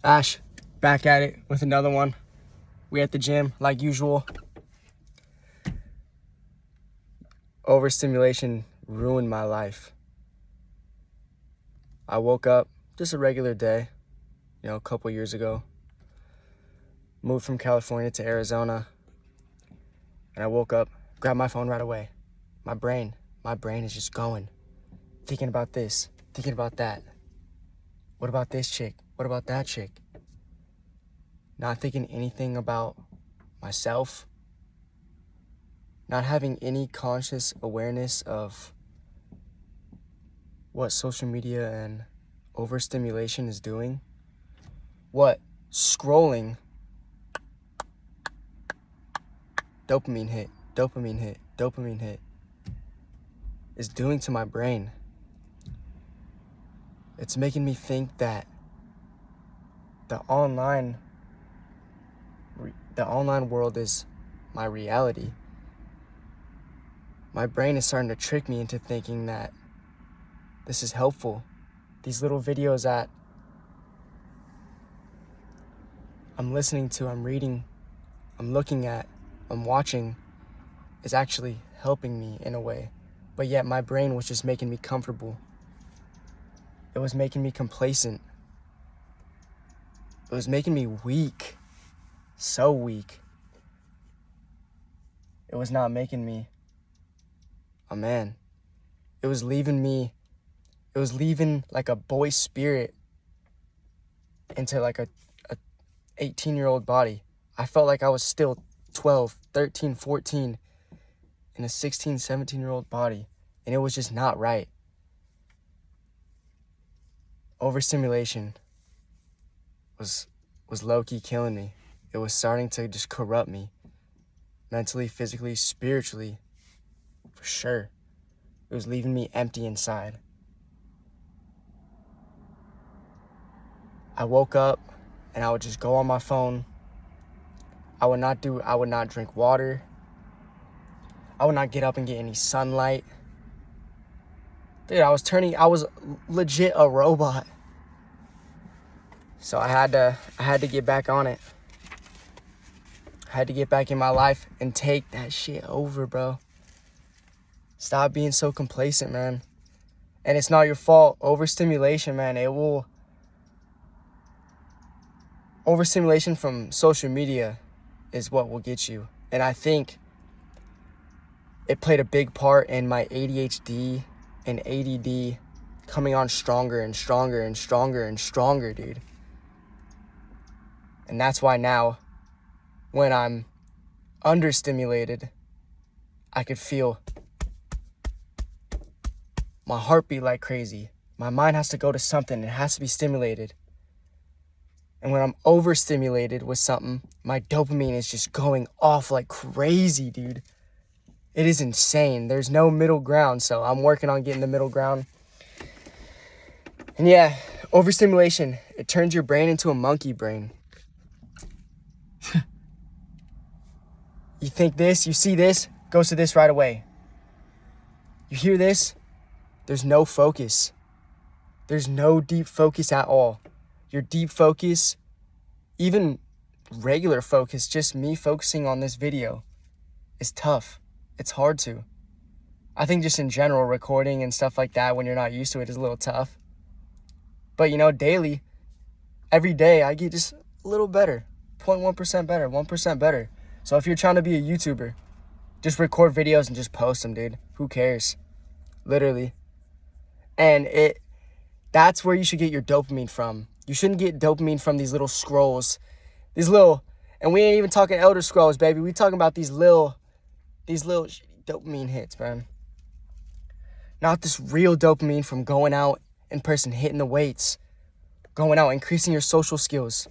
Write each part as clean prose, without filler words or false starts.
Ash, back at it with another one. We at the gym, like usual. Overstimulation ruined my life. I woke up, just a regular day, a couple years ago. Moved from California to Arizona. And I woke up, grabbed my phone right away. My brain is just going. Thinking about this, thinking about that. What about this chick? What about that chick? Not thinking anything about myself. Not having any conscious awareness of what social media and overstimulation is doing. What scrolling, dopamine hit, is doing to my brain. It's making me think that the online world is my reality. My brain is starting to trick me into thinking that this is helpful. These little videos that I'm listening to, I'm reading, I'm looking at, I'm watching is actually helping me in a way. But yet my brain was just making me comfortable. It was making me complacent. It was making me weak. So weak. It was not making me a man. It was leaving like a boy spirit into like a 18-year-old body. I felt like I was still 12, 13, 14 in a 16, 17-year-old body. And it was just not right. Overstimulation was low-key killing me. It was starting to just corrupt me. Mentally, physically, spiritually. For sure. It was leaving me empty inside. I woke up and I would just go on my phone. I would not drink water. I would not get up and get any sunlight. Dude, I was legit a robot. So I had to get back on it. I had to get back in my life and take that shit over, bro. Stop being so complacent, man. And it's not your fault. Overstimulation, man, overstimulation from social media is what will get you. And I think it played a big part in my ADHD and ADD coming on stronger and stronger and stronger and stronger, dude. And that's why now, when I'm understimulated, I could feel my heart beat like crazy. My mind has to go to something. It has to be stimulated. And when I'm overstimulated with something, my dopamine is just going off like crazy, dude. It is insane. There's no middle ground, so I'm working on getting the middle ground. And yeah, overstimulation, it turns your brain into a monkey brain. You think this, you see this, goes to this right away. You hear this, there's no focus. There's no deep focus at all. Your deep focus, even regular focus, just me focusing on this video, is tough. It's hard to. I think just in general, recording and stuff like that when you're not used to it is a little tough. But daily, every day, I get just a little better. 0.1% better, 1% better. So if you're trying to be a YouTuber, just record videos and just post them, dude. Who cares? Literally. And that's where you should get your dopamine from. You shouldn't get dopamine from these little scrolls. And we ain't even talking Elder Scrolls, baby. We talking about these little dopamine hits, man. Not this real dopamine from going out in person, hitting the weights, going out, increasing your social skills,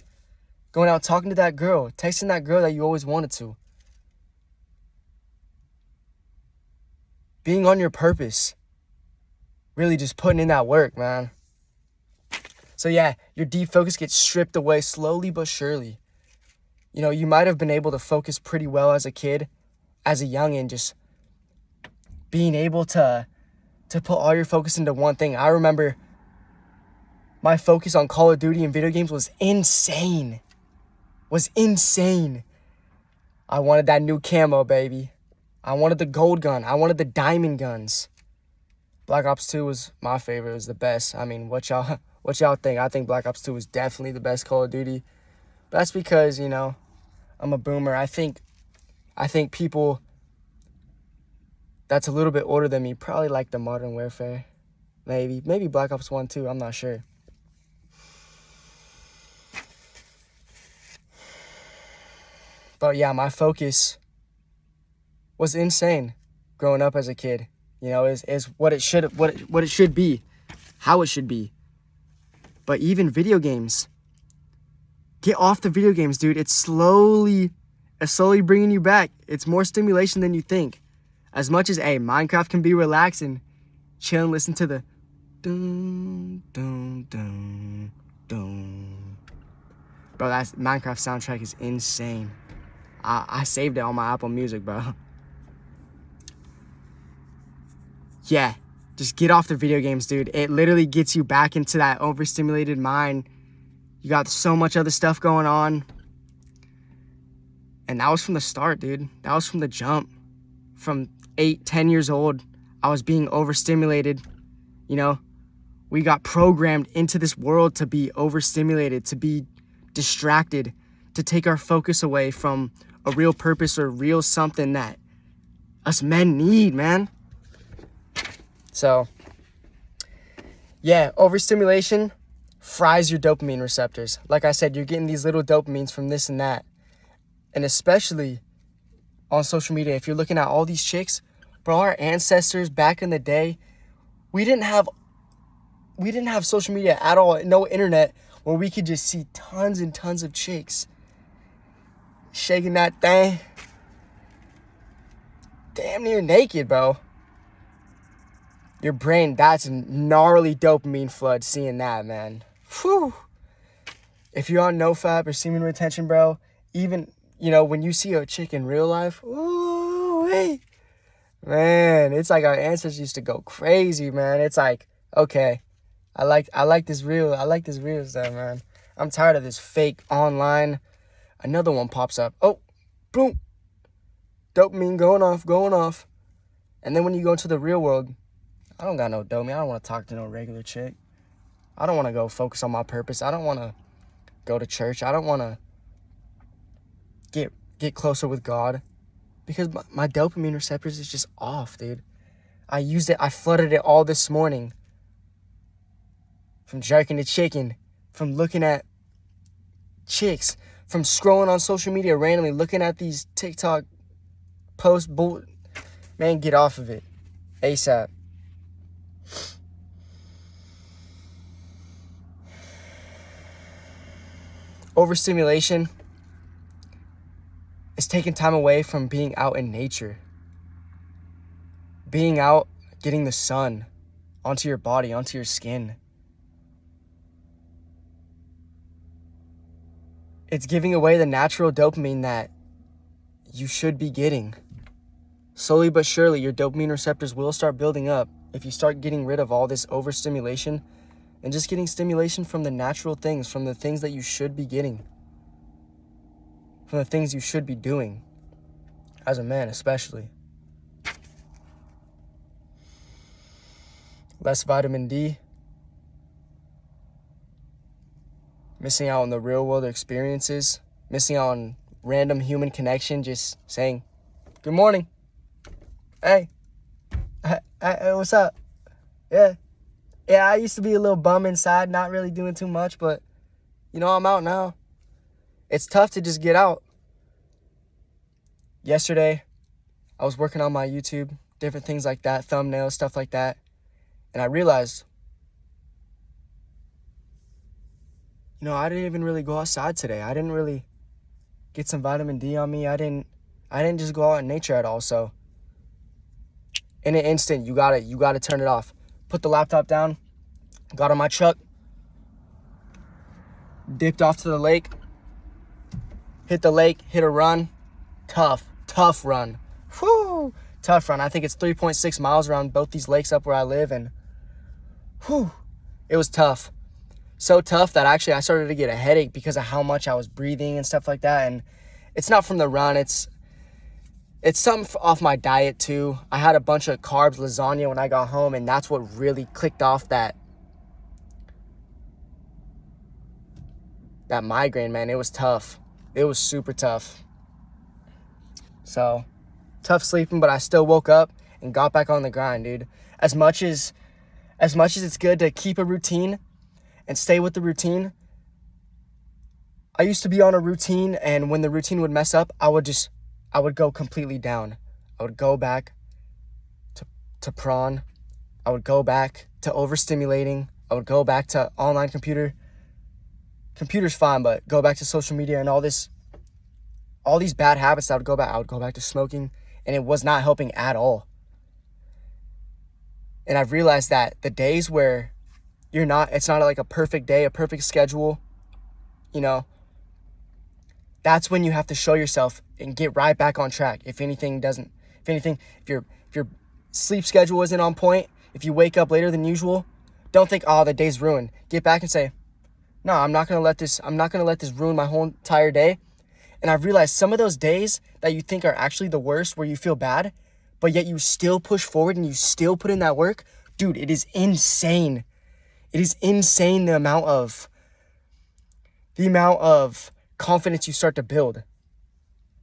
going out, talking to that girl, texting that girl that you always wanted to. Being on your purpose. Really just putting in that work, man. So yeah, your deep focus gets stripped away slowly but surely. You might have been able to focus pretty well as a kid, as a youngin', just being able to put all your focus into one thing. I remember My focus on Call of Duty and video games was insane. I wanted that new camo, baby. I wanted the gold gun. I wanted the diamond guns. Black Ops 2 was my favorite. It was the best. I mean, what y'all think? I think Black Ops 2 was definitely the best Call of Duty. But that's because, you know, I'm a boomer. I think people that's a little bit older than me probably like the Modern Warfare. Maybe Black Ops 1 too. I'm not sure. But yeah, my focus was insane growing up as a kid. You know, is what it should be, how it should be. But even video games, get off the video games, dude. It's slowly bringing you back. It's more stimulation than you think. As much as Minecraft can be relaxing, chill and listen to the dun dun dun dun. Bro, that Minecraft soundtrack is insane. I saved it on my Apple Music, bro. Yeah, just get off the video games, dude. It literally gets you back into that overstimulated mind. You got so much other stuff going on. And that was from the start, dude. That was from the jump. From 8, 10 years old, I was being overstimulated. You know, we got programmed into this world to be overstimulated, to be distracted, to take our focus away from a real purpose or real something that us men need, man. So, yeah, overstimulation fries your dopamine receptors. Like I said, you're getting these little dopamines from this and that. And especially on social media, if you're looking at all these chicks, bro, our ancestors back in the day, we didn't have social media at all, no internet, where we could just see tons and tons of chicks shaking that thing damn near naked, bro. Your brain, that's a gnarly dopamine flood seeing that, man. Whew. If you're on NoFap or semen retention, bro, even, you know, when you see a chick in real life, ooh, hey, man, it's like our ancestors used to go crazy, man. It's like, okay, I like this real stuff, man. I'm tired of this fake online. Another one pops up. Oh, boom. Dopamine going off. And then when you go into the real world, I don't got no dopamine. I don't want to talk to no regular chick. I don't want to go focus on my purpose. I don't want to go to church. I don't want to get closer with God because my dopamine receptors is just off, dude. I flooded it all this morning. From jerking the chicken, from looking at chicks, from scrolling on social media randomly, looking at these TikTok posts. Man, get off of it ASAP. Overstimulation is taking time away from being out in nature. Being out, getting the sun onto your body, onto your skin. It's giving away the natural dopamine that you should be getting. Slowly but surely, your dopamine receptors will start building up if you start getting rid of all this overstimulation and just getting stimulation from the natural things, from the things that you should be getting, from the things you should be doing, as a man especially. Less vitamin D. Missing out on the real world experiences, missing out on random human connection, just saying, good morning. Hey, what's up? Yeah, I used to be a little bum inside, not really doing too much, but, you know, I'm out now. It's tough to just get out. Yesterday, I was working on my YouTube, different things like that, thumbnails, stuff like that, and I realized, you know, I didn't even really go outside today. I didn't really get some vitamin D on me. I didn't just go out in nature at all. So in an instant, you gotta turn it off. Put the laptop down, got on my truck, dipped off to the lake, hit the lake, hit a run. Tough run. Whew, tough run. I think it's 3.6 miles around both these lakes up where I live, and whew, it was tough. so tough that actually I started to get a headache because of how much I was breathing and stuff like that. And it's not from the run. It's something off my diet too. I had a bunch of carbs, lasagna when I got home, and that's what really clicked off that migraine, man. It was tough. It was super tough. So, tough sleeping, but I still woke up and got back on the grind, dude. As much as it's good to keep a routine and stay with the routine, I used to be on a routine, and when the routine would mess up, I would go completely down. I would go back to prawn. I would go back to overstimulating. I would go back to online computer. Computer's fine, but go back to social media and all these bad habits. I would go back to smoking, and it was not helping at all. And I've realized that the days where it's not like a perfect day, a perfect schedule, that's when you have to show yourself and get right back on track. If your sleep schedule isn't on point, if you wake up later than usual, don't think, oh, the day's ruined. Get back and say, no, I'm not going to let this ruin my whole entire day. And I've realized some of those days that you think are actually the worst, where you feel bad, but yet you still push forward and you still put in that work. Dude, it is insane. It is insane the amount of confidence you start to build.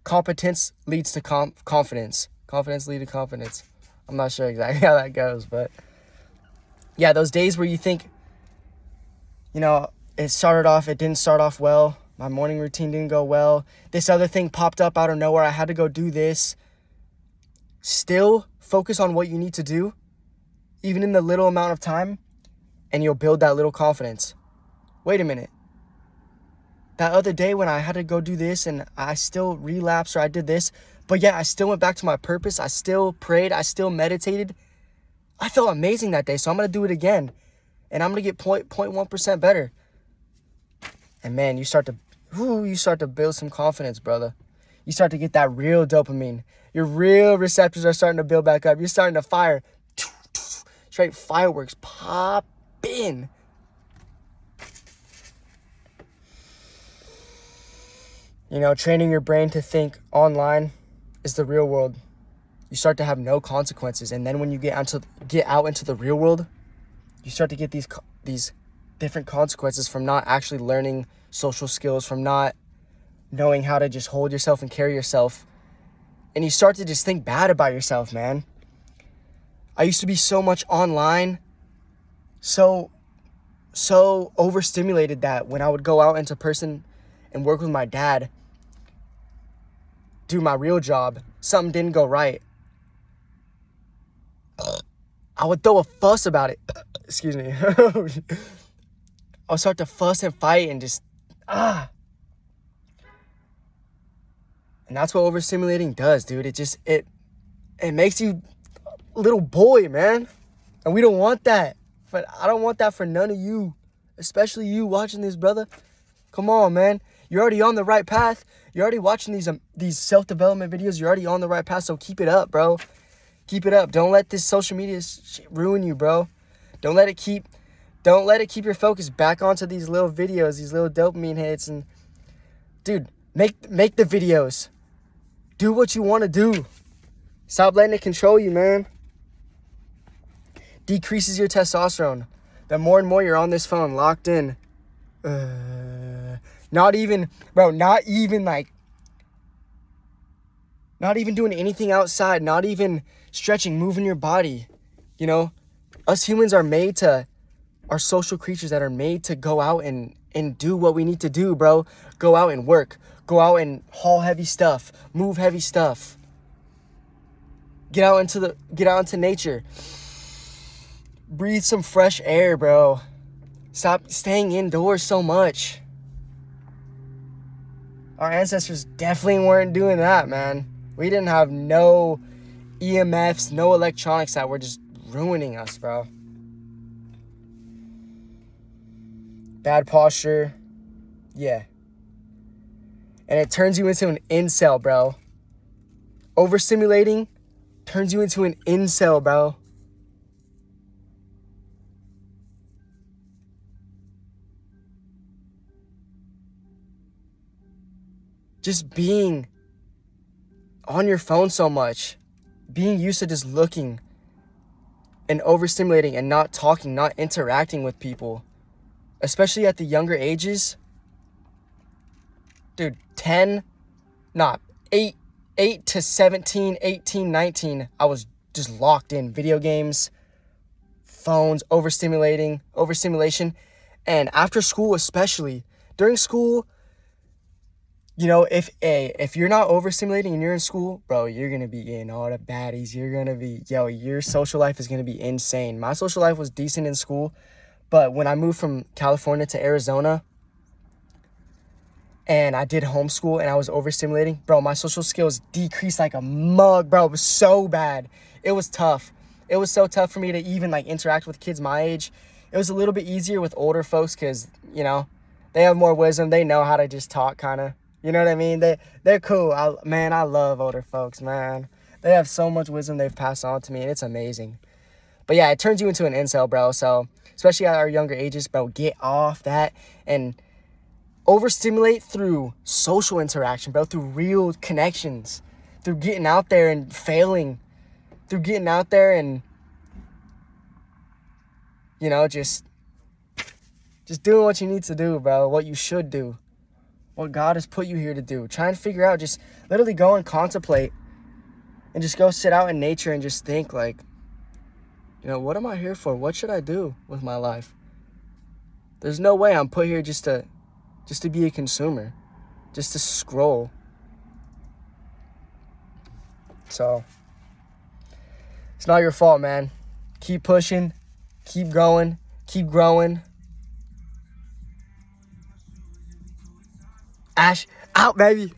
Competence leads to confidence. Confidence leads to confidence. I'm not sure exactly how that goes, but yeah, those days where you think, it didn't start off well. My morning routine didn't go well. This other thing popped up out of nowhere. I had to go do this. Still focus on what you need to do, even in the little amount of time, and you'll build that little confidence. Wait a minute. That other day when I had to go do this and I still relapsed, or I did this, but yet I still went back to my purpose. I still prayed. I still meditated. I felt amazing that day, so I'm going to do it again. And I'm going to get 0.1% better. And man, you start to build some confidence, brother. You start to get that real dopamine. Your real receptors are starting to build back up. You're starting to fire. Straight fireworks pop in. Training your brain to think online is the real world. You start to have no consequences. And then when you get out into the real world, you start to get these different consequences from not actually learning social skills, from not knowing how to just hold yourself and carry yourself. And you start to just think bad about yourself, man. I used to be so much online, so overstimulated that when I would go out into person and work with my dad, do my real job, something didn't go right, I would throw a fuss about it. Excuse me. I'll start to fuss and fight and just, And that's what overstimulating does, dude. It makes you a little boy, man. And we don't want that. But I don't want that for none of you. Especially you watching this, brother. Come on, man. You're already on the right path. You're already watching these self-development videos. You're already on the right path, so keep it up, bro. Keep it up. Don't let this social media shit ruin you, bro. Don't let it keep your focus back onto these little videos, these little dopamine hits. And dude, make the videos. Do what you want to do. Stop letting it control you, man. Decreases your testosterone. The more and more you're on this phone, locked in. Not even doing anything outside, not even stretching, moving your body. Us humans are social creatures that are made to go out and do what we need to do, bro. Go out and work. Go out and haul heavy stuff. Move heavy stuff. Get out into nature. Breathe some fresh air, bro. Stop staying indoors so much. Our ancestors definitely weren't doing that, man. We didn't have no EMFs, no electronics that were just ruining us, bro. Bad posture. Yeah. And it turns you into an incel, bro. Overstimulating turns you into an incel, bro. just being on your phone so much, being used to just looking and overstimulating and not talking, not interacting with people, especially at the younger ages. Dude, 8 to 17, 18, 19, I was just locked in video games, phones, overstimulation. And after school, especially during school, if you're not overstimulating and you're in school, bro, you're going to be getting all the baddies. You're going to be, your social life is going to be insane. My social life was decent in school, but when I moved from California to Arizona and I did homeschool and I was overstimulating, bro, my social skills decreased like a mug, bro. It was so bad. It was tough. It was so tough for me to even interact with kids my age. It was a little bit easier with older folks because, they have more wisdom. They know how to just talk kind of. You know what I mean? They're cool. I love older folks, man. They have so much wisdom they've passed on to me, and it's amazing. But yeah, it turns you into an incel, bro. So, especially at our younger ages, bro, get off that and overstimulate through social interaction, bro, through real connections, through getting out there and failing, through getting out there and, just doing what you need to do, bro, what you should do. What God has put you here to do. Try and figure out, just literally go and contemplate and just go sit out in nature and just think what am I here for? What should I do with my life? There's no way I'm put here just to be a consumer, just to scroll. So it's not your fault, man. Keep pushing, keep going, keep growing. Ash, out, baby.